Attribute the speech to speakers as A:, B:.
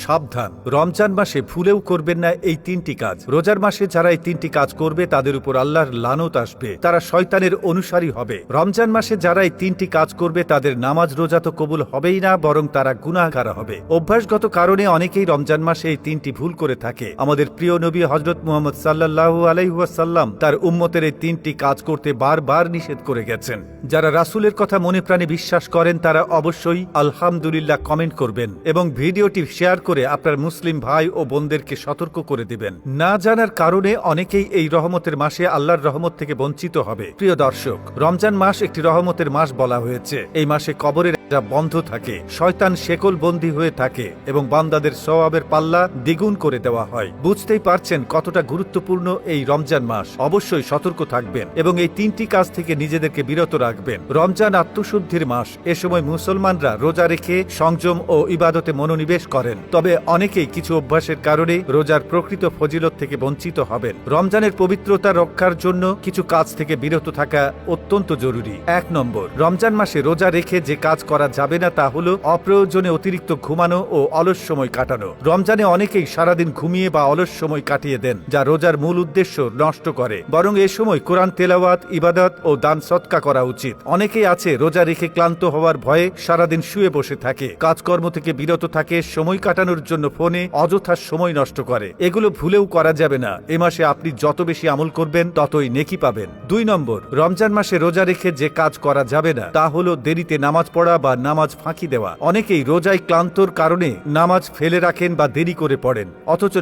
A: সাবধান, রমজান মাসে ভুলেও করবেন না এই তিনটি কাজ। রোজার মাসে যারা এই তিনটি কাজ করবে তাদের উপর আল্লাহর লানত আসবে, তারা শয়তানের অনুসারী হবে। রমজান মাসে যারা এই তিনটি কাজ করবে তাদের নামাজ রোজা তো কবুল হবেই না, বরং তারা গুনাহগার হবে। অভ্যাসগত কারণে অনেকেই রমজান মাসে এই তিনটি ভুল করে থাকে। আমাদের প্রিয় নবী হযরত মুহাম্মদ সাল্লাল্লাহু আলাইহি ওয়াসাল্লাম তার উম্মতের এই তিনটি কাজ করতে বারবার নিষেধ করে গেছেন। যারা রাসূলের কথা মনে প্রাণে বিশ্বাস করেন তারা অবশ্যই আলহামদুলিল্লাহ কমেন্ট করবেন এবং ভিডিওটি শেয়ার করে আপনার মুসলিম ভাই ও বোনদেরকে সতর্ক করে দিবেন। না জানার কারণে অনেকেই এই রহমতের মাসে আল্লাহর রহমত থেকে বঞ্চিত হবে। প্রিয় দর্শক, রমজান মাস একটি রহমতের মাস বলা হয়েছে। এই মাসে কবরের বন্ধ থাকে, শয়তান শেকল বন্দী হয়ে থাকে এবং বান্দাদের সওয়াবের পাল্লা দ্বিগুণ করে দেওয়া হয়। বুঝতেই পারছেন কতটা গুরুত্বপূর্ণ এই রমজান মাস। অবশ্যই সতর্ক থাকবেন এবং এই তিনটি কাজ থেকে নিজেদেরকে বিরত রাখবেন। রমজান আত্মশুদ্ধির মাস। এ সময় মুসলমানরা রোজা রেখে সংযম ও ইবাদতে মনোনিবেশ করেন। তবে অনেকেই কিছু অভ্যাসের কারণে রোজার প্রকৃত ফজিলত থেকে বঞ্চিত হবেন। রমজানের পবিত্রতা রক্ষার জন্য কিছু কাজ থেকে বিরত থাকা অত্যন্ত জরুরি। 1 নম্বর, রমজান মাসে রোজা রেখে যে কাজ করা যাবে না তা হলো অপ্রয়োজনে অতিরিক্ত ঘুমানো ও অলস সময় কাটানো। রমজানে অনেকেই সারাদিন ঘুমিয়ে বা অলস সময় কাটিয়ে দেন, যা রোজার মূল উদ্দেশ্য নষ্ট করে। বরং এ সময় কোরআন তেলাওয়াত, ইবাদত ও দান সদকা করা উচিত। অনেকেই আছে রোজা রেখে ক্লান্ত হওয়ার ভয়ে সারাদিন শুয়ে বসে থাকে, কাজকর্ম থেকে বিরত থাকে, সময় কাটানোর জন্য ফোনে অযথা সময় নষ্ট করে। এগুলো ভুলেও করা যাবে না। এ মাসে আপনি যত বেশি আমল করবেন ততই নেকি পাবেন। 2 নম্বর, রমজান মাসে রোজা রেখে যে কাজ করা যাবে না তা হলো দেরিতে নামাজ পড়া বা নামাজ ফাঁকি দেওয়া। অনেকেই রোজায় ক্লান্তর কারণে নামাজ ফেলে রাখেন বা দেরি করে পড়েন, অথচ